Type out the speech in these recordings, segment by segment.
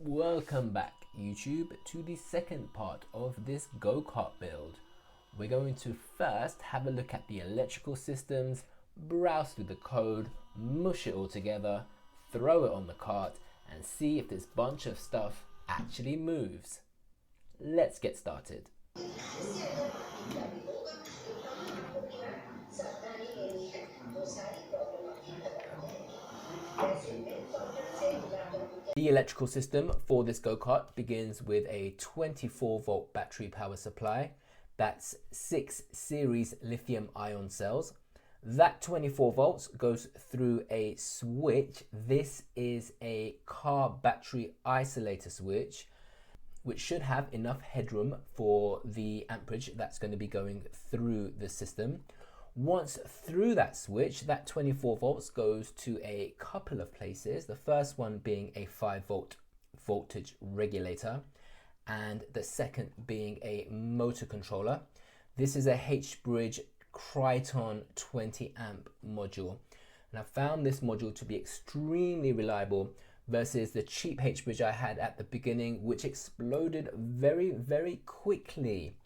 Welcome back, YouTube, to the second part of this Go Kart build. We're going to first have a look at the electrical systems, browse through the code, mush it all together, throw it on the cart, and see if this bunch of stuff actually moves. Let's get started. The electrical system for this go-kart begins with a 24-volt battery power supply. That's 6 series lithium-ion cells. That 24 volts goes through a switch. This is a car battery isolator switch, which should have enough headroom for the amperage that's going to be going through the system. Once through that switch, that 24 volts goes to a couple of places. The first one being a 5-volt voltage regulator, and the second being a motor controller. This is a H-bridge Kryton 20 amp module, and I found this module to be extremely reliable versus the cheap H-bridge I had at the beginning, which exploded very quickly.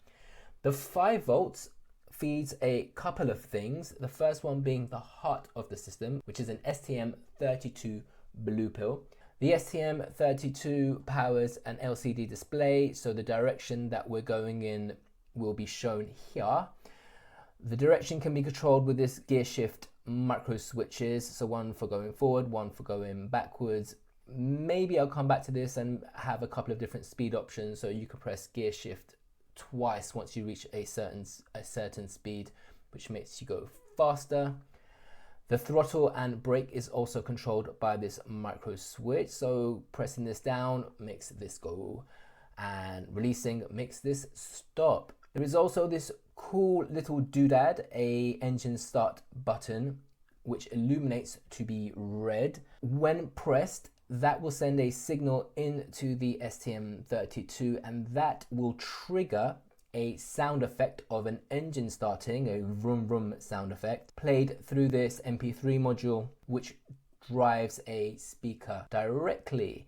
The 5 volts feeds a couple of things. The first one being the heart of the system, which is an STM32 blue pill. The STM32 powers an LCD display, so the direction that we're going in will be shown here. The direction can be controlled with this gear shift micro switches, so one for going forward, one for going backwards. Maybe I'll come back to this and have a couple of different speed options, so you can press gear shift twice once you reach a certain speed, which makes you go faster. The throttle and brake is also controlled by this micro switch, so pressing this down makes this go and releasing makes this stop. There is also this cool little doodad, a engine start button, which illuminates to be red. When pressed, that will send a signal into the STM32, and that will trigger a sound effect of an engine starting, a vroom vroom sound effect, played through this MP3 module, which drives a speaker directly.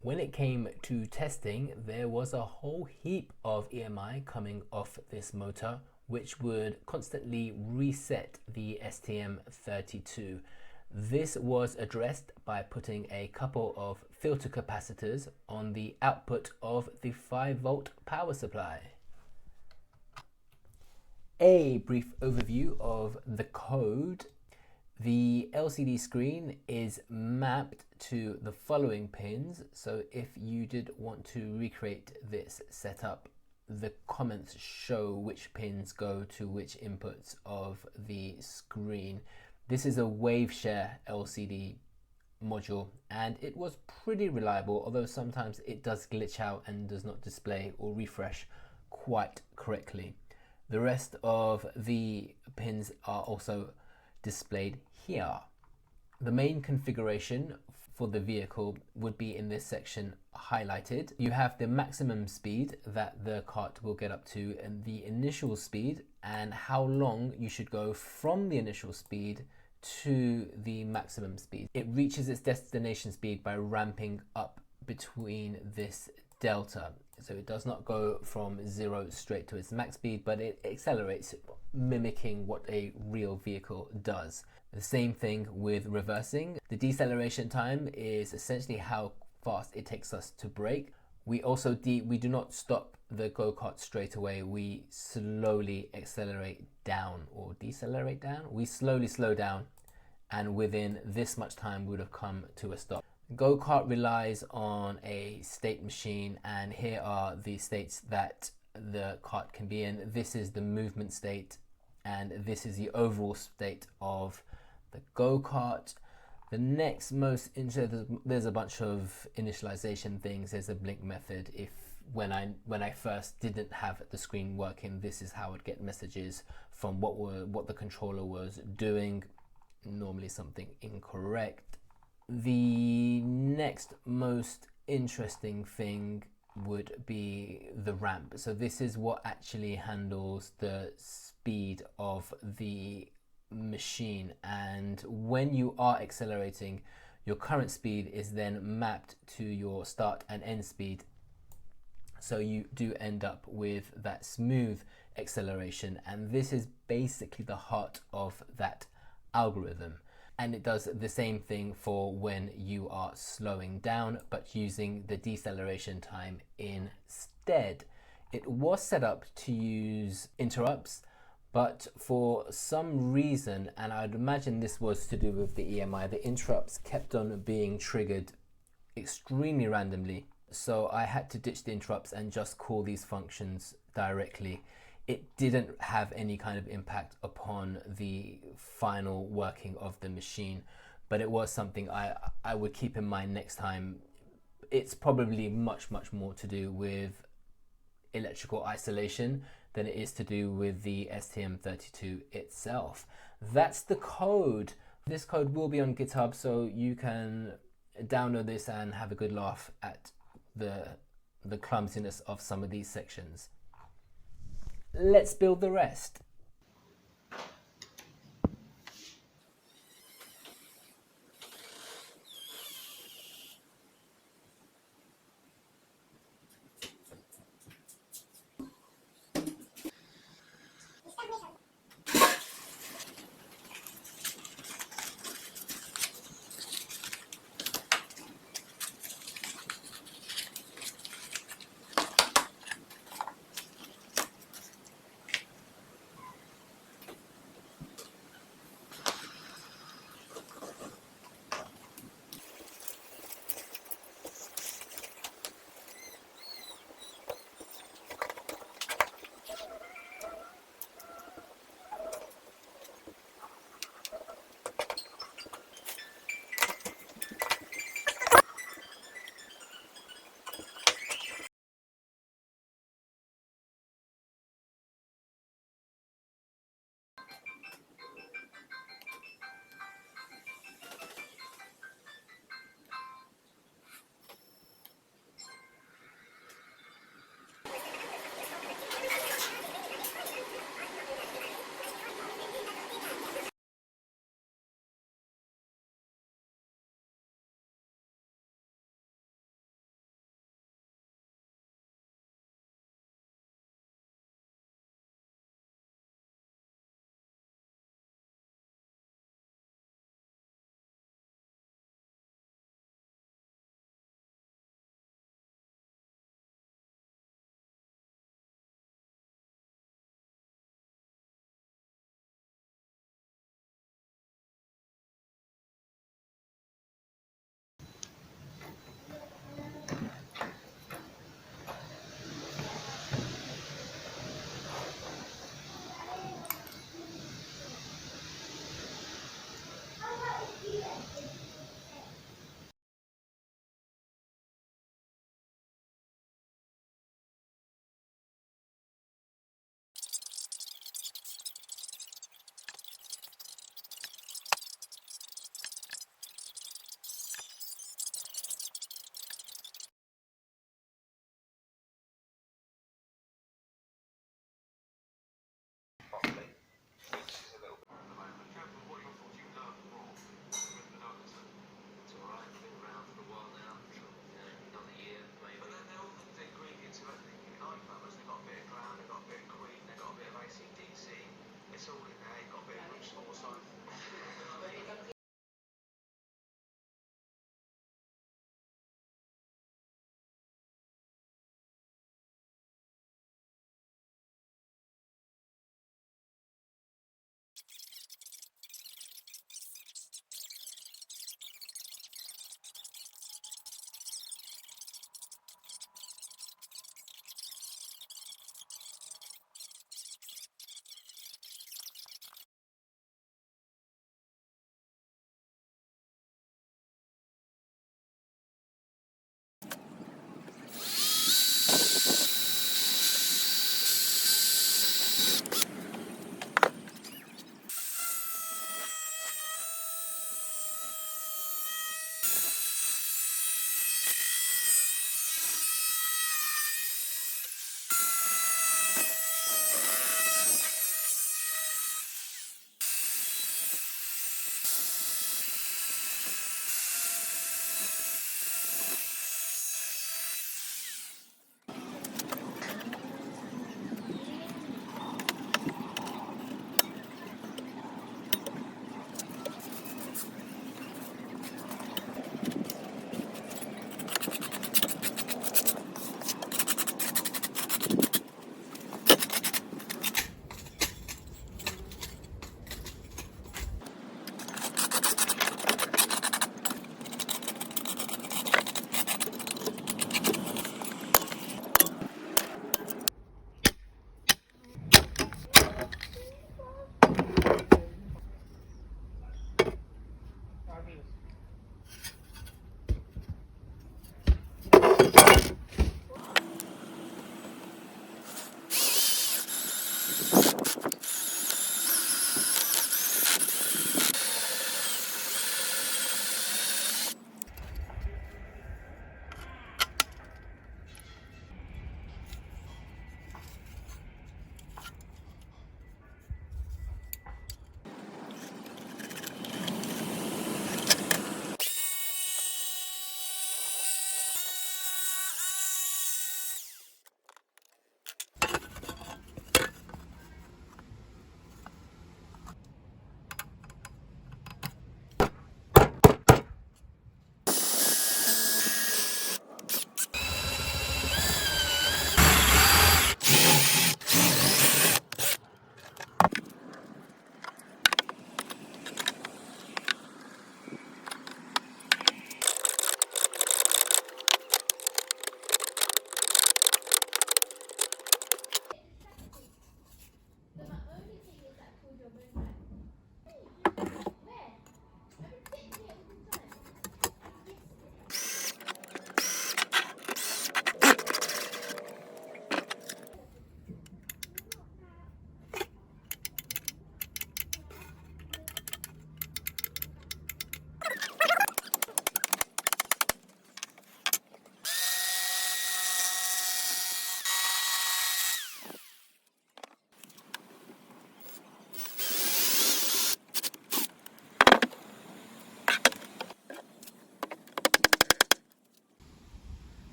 When it came to testing, there was a whole heap of EMI coming off this motor, which would constantly reset the STM32. This was addressed by putting a couple of filter capacitors on the output of the 5-volt power supply. A brief overview of the code. The LCD screen is mapped to the following pins, so if you did want to recreate this setup, the comments show which pins go to which inputs of the screen. This is a WaveShare LCD module, and it was pretty reliable, although sometimes it does glitch out and does not display or refresh quite correctly. The rest of the pins are also displayed here. The main configuration for the vehicle would be in this section highlighted. You have the maximum speed that the kart will get up to, and the initial speed, and how long you should go from the initial speed to the maximum speed. It reaches its destination speed by ramping up between this delta. So it does not go from 0 straight to its max speed, but it accelerates, mimicking what a real vehicle does. The same thing with reversing. The deceleration time is essentially how fast it takes us to brake. We do not stop the go-kart straight away. We slowly accelerate down or decelerate down. We slowly slow down, and within this much time we would have come to a stop. Go-kart relies on a state machine, and here are the states that the kart can be in. This is the movement state, and this is the overall state of the go-kart. The next most interesting, there's a bunch of initialization things. There's a blink method. If when I first didn't have the screen working, this is how I'd get messages from what the controller was doing, normally something incorrect. The next most interesting thing would be the ramp. So this is what actually handles the speed of the machine, and when you are accelerating, your current speed is then mapped to your start and end speed, so you do end up with that smooth acceleration. And this is basically the heart of that algorithm, and it does the same thing for when you are slowing down but using the deceleration time instead. It was set up to use interrupts, but for some reason, and I'd imagine this was to do with the EMI, the interrupts kept on being triggered extremely randomly. So I had to ditch the interrupts and just call these functions directly. It didn't have any kind of impact upon the final working of the machine, but it was something I would keep in mind next time. It's probably much more to do with electrical isolation than it is to do with the STM32 itself. That's the code. This code will be on GitHub, so you can download this and have a good laugh at the clumsiness of some of these sections. Let's build the rest.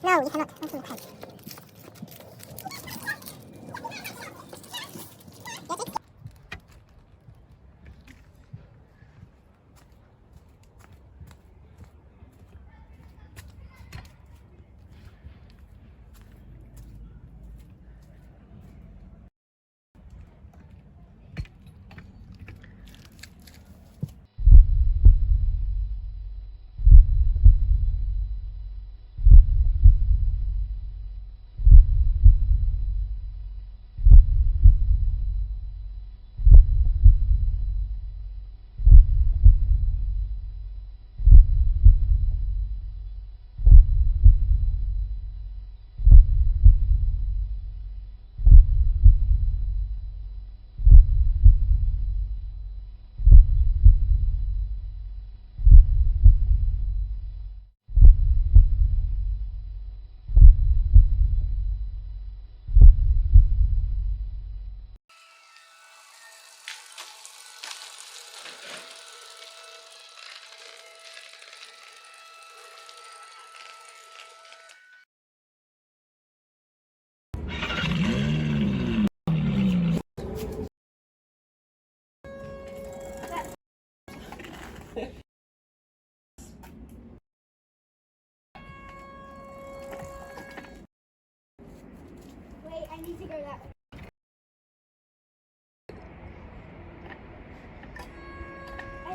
No, you cannot. Okay, okay.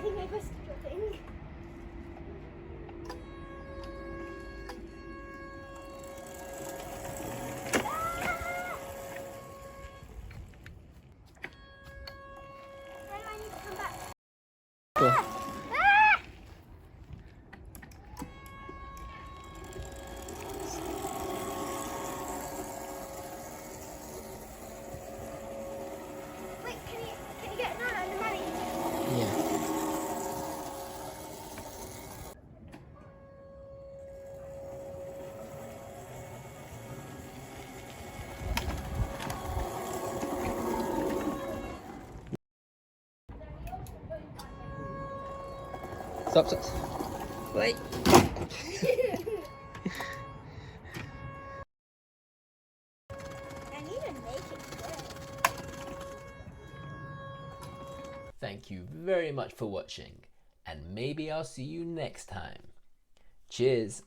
think I busted your thing. I need to come back. Cool. Wait, can you get another on the money? Yeah. Stop, stop. Wait. I need to make it good. Thank you very much for watching, and maybe I'll see you next time. Cheers!